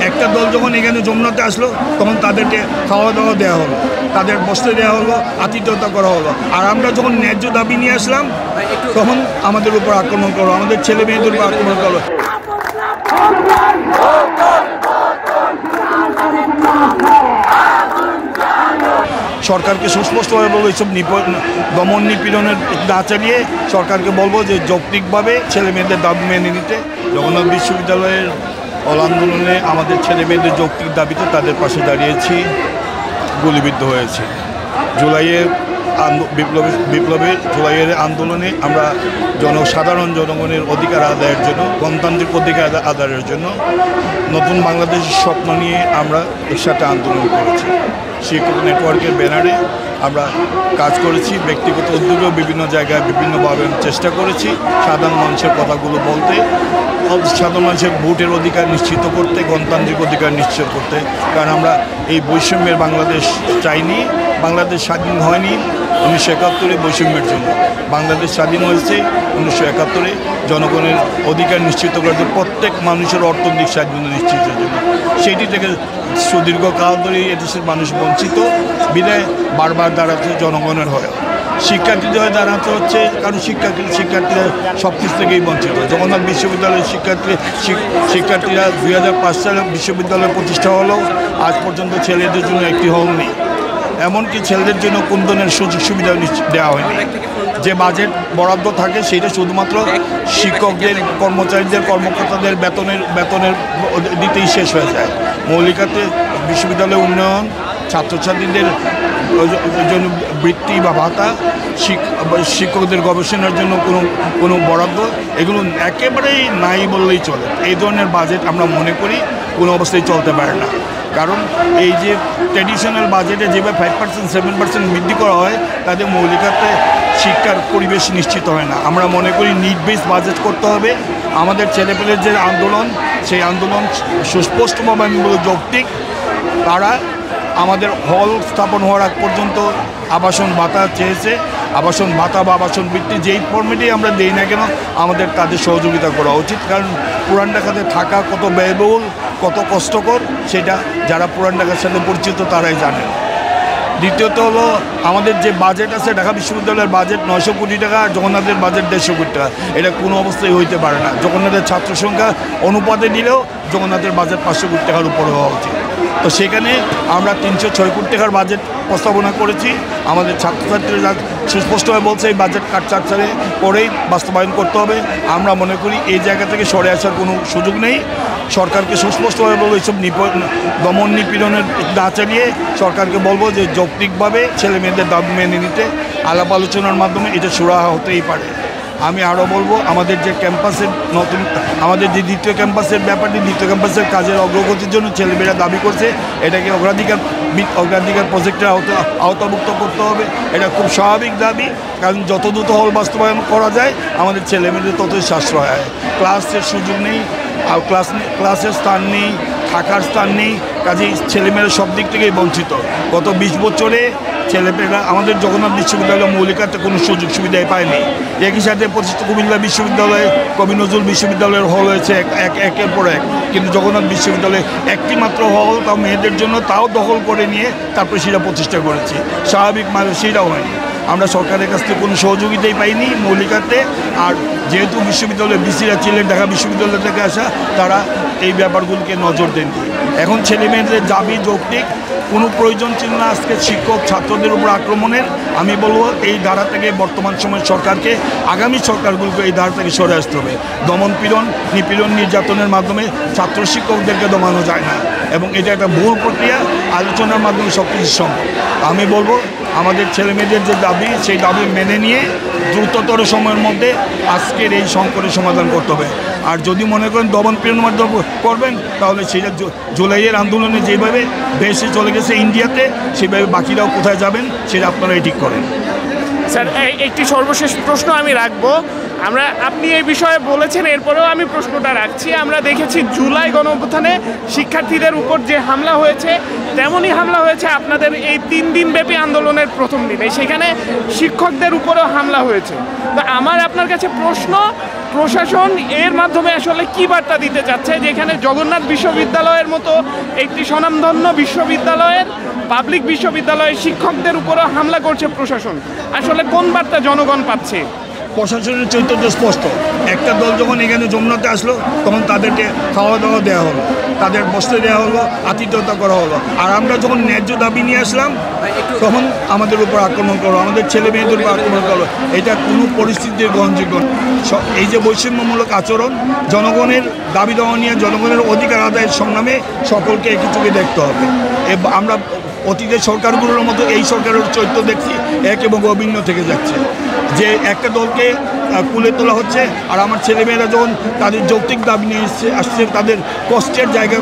একটা দল যখন এখানে যমুনাতে আসলো তখন তাদেরকে খাওয়া দাওয়া দেওয়া হলো, তাদের বসতে দেওয়া হলো, আতিথ্যতা করা হলো। আর আমরা যখন ন্যায্য দাবি নিয়ে আসলাম তখন আমাদের উপর আক্রমণ করলো, আমাদের ছেলে মেয়েদের উপর আক্রমণ করলো। সরকারকে সুস্পষ্টভাবে বলবো এইসব দমন নিপীড়নের না চালিয়ে সরকারকে বলবো যে যৌক্তিকভাবে ছেলে মেয়েদের দাবি মেনে নিতে। জগন্নাথ বিশ্ববিদ্যালয়ের অল আন্দোলনে আমাদের ছেলে মেয়েদের যৌক্তিক দাবিতে তাদের পাশে দাঁড়িয়েছি, গুলিবিদ্ধ হয়েছি। জুলাইয়ের জুলাইয়ের আন্দোলনে আমরা সাধারণ জনগণের অধিকার আদায়ের জন্য, গণতান্ত্রিক অধিকার আদায়ের জন্য নতুন বাংলাদেশের স্বপ্ন নিয়ে আমরা একসাথে আন্দোলন করেছি। শিক্ষক নেটওয়ার্কের ব্যানারে আমরা কাজ করেছি, ব্যক্তিগত উদ্যোগেও বিভিন্ন জায়গায় বিভিন্নভাবে চেষ্টা করেছি সাধারণ মানুষের কথাগুলো বলতে, সাধারণ মানুষের ভোটের অধিকার নিশ্চিত করতে, গণতান্ত্রিক অধিকার নিশ্চিত করতে। কারণ আমরা এই বৈষম্যের বাংলাদেশ চাইনি। বাংলাদেশ স্বাধীন হয়নি 1971 বৈষম্যের জন্য, বাংলাদেশ স্বাধীন হয়েছে 1971 জনগণের অধিকার নিশ্চিত করার জন্য, প্রত্যেক মানুষের অর্থনৈতিক স্বাধীনতা নিশ্চিতের জন্য। সেইটি থেকে সুদীর্ঘকাল ধরে এদেশের মানুষ বঞ্চিত বিদায় বারবার দাঁড়াচ্ছে জনগণের হয়ে, শিক্ষার্থীদের হয়ে দাঁড়াতে হচ্ছে। কারণ শিক্ষার্থীরা সব কিছু থেকেই বঞ্চিত। জগন্নাথ বিশ্ববিদ্যালয়ের শিক্ষার্থীরা 2005 সালে বিশ্ববিদ্যালয় প্রতিষ্ঠা হলেও আজ পর্যন্ত ছেলেদের জন্য একটি হল নেই। এমনকি ছেলেদের জন্য কোন ধরনের সুযোগ সুবিধা দেওয়া হয়নি। যে বাজেট বরাদ্দ থাকে সেটা শুধুমাত্র শিক্ষকদের, কর্মচারীদের, কর্মকর্তাদের বেতনের দিতেই শেষ হয়ে যায়। মৌলিকাতে বিশ্ববিদ্যালয়ের উন্নয়ন, ছাত্রছাত্রীদের জন্য বৃত্তি বা ভাতা, শিক্ষকদের গবেষণার জন্য কোনো বরাদ্দ, এগুলো একেবারেই নাই বললেই চলে। এই ধরনের বাজেট আমরা মনে করি কোনো অবস্থায় চলতে পারে না। কারণ এই যে ট্র্যাডিশনাল বাজেটে যেভাবে 5%, 7% বৃদ্ধি করা হয় তাতে মৌলিকাতে শিক্ষার পরিবেশ নিশ্চিত হয় না। আমরা মনে করি নিড বেস বাজেট করতে হবে। আমাদের ছেলেপেলের যে আন্দোলন, সেই আন্দোলন সুস্পষ্টভাবে আমি বলি যৌক্তিক। তারা আমাদের হল স্থাপন হওয়ার আগ পর্যন্ত আবাসন ভাতা চেয়েছে। আবাসন ভাতা বা আবাসন বৃত্তি যেই ফর্মেটেই আমরা দিই না কেন আমাদের তাদের সহযোগিতা করা উচিত। কারণ পুরান ঢাকাতে থাকা কত ব্যয়বহুল, কত কষ্টকর সেটা যারা পুরান ঢাকার সাথে পরিচিত তারাই জানেন। দ্বিতীয়ত হলো আমাদের যে বাজেট আছে, ঢাকা বিশ্ববিদ্যালয়ের বাজেট 900 কোটি টাকা, আর জগন্নাথের বাজেট 150 কোটি টাকা। এটা কোনো অবস্থায় হইতে পারে না। জগন্নাথের ছাত্র সংখ্যা অনুপাতে নিলেও জগন্নাথের বাজেট 500 কোটি টাকার উপরে হওয়া উচিত। তো সেখানে আমরা 306 কোটি টাকার বাজেট প্রস্তাবনা করেছি। আমাদের ছাত্রছাত্রীরা সুস্পষ্টভাবে বলছে এই বাজেট কাটছাড় করেই বাস্তবায়ন করতে হবে। আমরা মনে করি এই জায়গা থেকে সরে আসার কোনো সুযোগ নেই। সরকারকে সুস্পষ্টভাবে বলবো এইসব দমন নিপীড়নের না চালিয়ে সরকারকে বলবো যে যৌক্তিকভাবে ছেলে মেয়েদের দাবি মেনে নিতে। আলাপ আলোচনার মাধ্যমে এটা সুরাহা হতেই পারে। আমি আরও বলবো আমাদের যে ক্যাম্পাসের আমাদের যে দ্বিতীয় ক্যাম্পাসের ব্যাপারটি, দ্বিতীয় ক্যাম্পাসের কাজের অগ্রগতির জন্য ছেলেমেয়েরা দাবি করছে এটাকে অগ্রাধিকার প্রজেক্টের আওতাভুক্ত করতে হবে। এটা খুব স্বাভাবিক দাবি, কারণ যত দ্রুত হল বাস্তবায়ন করা যায় আমাদের ছেলেমেয়েদের ততই সাশ্রয় হয়। ক্লাসের সুযোগ নেই, ক্লাসের স্থান নেই, থাকার স্থান নেই, কাজেই ছেলেমেয়েরা সব দিক থেকেই বঞ্চিত। গত 20 বছরে ছেলেমেয়েরা আমাদের জগন্নাথ বিশ্ববিদ্যালয় মৌলিকাতে কোনো সুযোগ সুবিধাই পায়নি। একই সাথে প্রতিষ্ঠিত কুমিল্লা বিশ্ববিদ্যালয়ে, কবি নজরুল বিশ্ববিদ্যালয়ের হল হয়েছে একের পর এক, কিন্তু জগন্নাথ বিশ্ববিদ্যালয়ে একটি মাত্র হল, তাও মেয়েদের জন্য, তাও দখল করে নিয়ে তারপরে সেটা প্রতিষ্ঠা করেছে। স্বাভাবিক মানুষ সেটাও হয়নি। আমরা সরকারের কাছ থেকে কোনো সহযোগিতাই পাইনি মৌলিকাতে। আর যেহেতু বিশ্ববিদ্যালয়ে বিসিরা ছিলেন ঢাকা বিশ্ববিদ্যালয় থেকে আসা, তারা এই ব্যাপারগুলোকে নজর দেননি। এখন ছেলেমেয়েদের দাবি যৌক্তিক, কোনো প্রয়োজন ছিল না আজকে শিক্ষক ছাত্রদের উপর আক্রমণের। আমি বলবো এই ধারা থেকে বর্তমান সময়ের সরকারকে, আগামী সরকারগুলোকে এই ধারা থেকে সরে আসতে হবে। দমন নিপীড়ন নির্যাতনের মাধ্যমে ছাত্র শিক্ষকদেরকে দমানো যায় না, এবং এটা একটা ভুল প্রক্রিয়া। আলোচনার মাধ্যমে সব কিছু সম্ভব। আমি বলবো আমাদের ছেলেমেয়েদের যে দাবি, সেই দাবি মেনে নিয়ে দ্রুততর সময়ের মধ্যে আজকের এই সংকটের সমাধান করতে হবে। আর যদি মনে করেন দমন পীড়ন মাধ্যমে করবেন, তাহলে সেটা জুলাইয়ের আন্দোলনে যেভাবে দেশে চলে গেছে ইন্ডিয়াতে, সেভাবে বাকিরাও কোথায় যাবেন সেটা আপনারাই ঠিক করেন। স্যার, একটি সর্বশেষ প্রশ্ন আমি রাখবো। আপনি এই বিষয়ে বলেছেন, এরপরেও আমি প্রশ্নটা রাখছি। আমরা দেখেছি জুলাই গণঅভ্যুত্থানে শিক্ষার্থীদের উপর যে হামলা হয়েছে, তেমনই হামলা হয়েছে আপনাদের এই 3 দিনব্যাপী আন্দোলনের প্রথম দিনে, সেখানে শিক্ষকদের উপরেও হামলা হয়েছে। তো আমার আপনার কাছে প্রশ্ন, প্রশাসন এর মাধ্যমে আসলে কী বার্তা দিতে চাচ্ছে, যেখানে জগন্নাথ বিশ্ববিদ্যালয়ের মতো একটি স্বনামধন্য বিশ্ববিদ্যালয়ের, পাবলিক বিশ্ববিদ্যালয়ের শিক্ষকদের উপরেও হামলা করছে প্রশাসন, আসলে কোন বার্তা জনগণ পাচ্ছে? প্রশাসনের চৈতন্য স্পষ্ট। একটা দল যখন এখানে যমুনাতে আসলো, তখন তাদেরকে খাওয়া দাওয়া দেওয়া হলো, তাদের বসতে দেওয়া হলো, আতিথ্যতা করা হলো। আর আমরা যখন ন্যায্য দাবি নিয়ে আসলাম, তখন আমাদের উপর আক্রমণ করলো, আমাদের ছেলে মেয়েদের উপর আক্রমণ করলো। এটা কোনো পরিস্থিতির গ্রহণযোগ্য। এই যে বৈষম্যমূলক আচরণ, জনগণের দাবি দেওয়া নিয়ে, জনগণের অধিকার আদায়ের সংগ্রামে সকলকে একই চোখে দেখতে হবে। আমরা অতীতের সরকারগুলোর মতো এই সরকারের চরিত্র দেখছি এক এবং অভিন্ন থেকে যাচ্ছে, যে একটা দলকে কুলে তোলা হচ্ছে, আর আমার ছেলেমেয়েরা যখন তাদের যৌক্তিক দাবি নিয়ে আসছে, তাদের কষ্টের জায়গা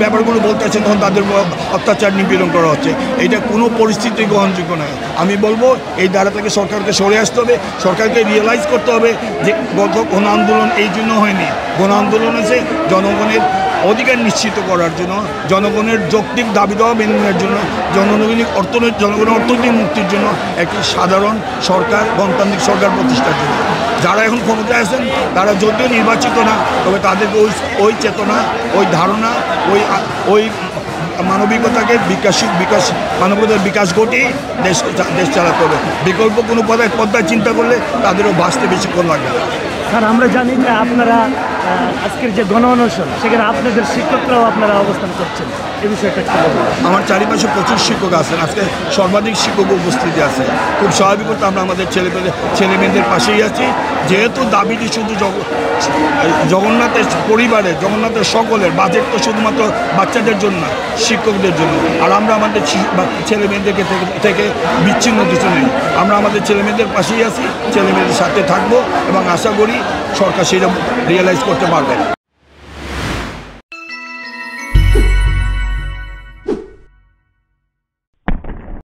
ব্যাপারগুলো বলতে আসছে, তখন তাদের অত্যাচার নিপীড়ন করা হচ্ছে। এটা কোনো পরিস্থিতি গ্রহণযোগ্য নয়। আমি বলবো এই দ্বারা থেকে সরকারকে সরে আসতে হবে, সরকারকে রিয়েলাইজ করতে হবে যে গণ আন্দোলন এই জন্য হয়নি। গণ আন্দোলন হয়েছে জনগণের অধিকার নিশ্চিত করার জন্য, জনগণের যৌক্তিক দাবি দেওয়া মেনে নেওয়ার জন্য, জনগণের অর্থনৈতিক মুক্তির জন্য, একটি সাধারণ সরকার, গণতান্ত্রিক সরকার প্রতিষ্ঠার জন্য। যারা এখন ক্ষমতায় আছেন তারা যদিও নির্বাচিত না, তবে তাদেরকে ওই চেতনা, ওই ধারণা, ওই মানবিকতাকে মানবতার বিকাশ ঘটিয়ে দেশ চালাতে হবে। বিকল্প কোনো পদ্মায় চিন্তা করলে তাদেরও বাঁচতে বেশিক্ষণ লাগবে না। স্যার, আমরা জানি যে আপনারা আজকের যে গণ অনশন, সেখানে আপনাদের শিক্ষকরাও আপনারা অবস্থান করছেন, এই বিষয়টা কি বলবেন? আমার চারিপাশে প্রচুর শিক্ষক আছেন, আজকে সর্বাধিক শিক্ষক উপস্থিতি আছে। খুব স্বাভাবিকত আমরা আমাদের ছেলে মেয়েদের পাশেই আছি, যেহেতু দাবিটি শুধু জগন্নাথের পরিবারের, জগন্নাথের সকলের, বাজেট তো শুধুমাত্র বাচ্চাদের জন্য, শিক্ষকদের জন্য। আর আমরা আমাদের ছেলে মেয়েদেরকে থেকে বিচ্ছিন্ন কিছু নেই। আমরা আমাদের ছেলে মেয়েদের পাশেই আছি, ছেলে মেয়েদের সাথে থাকবো এবং আশা করি সরকার সেটা রিয়েলাইজ করতে পারবে।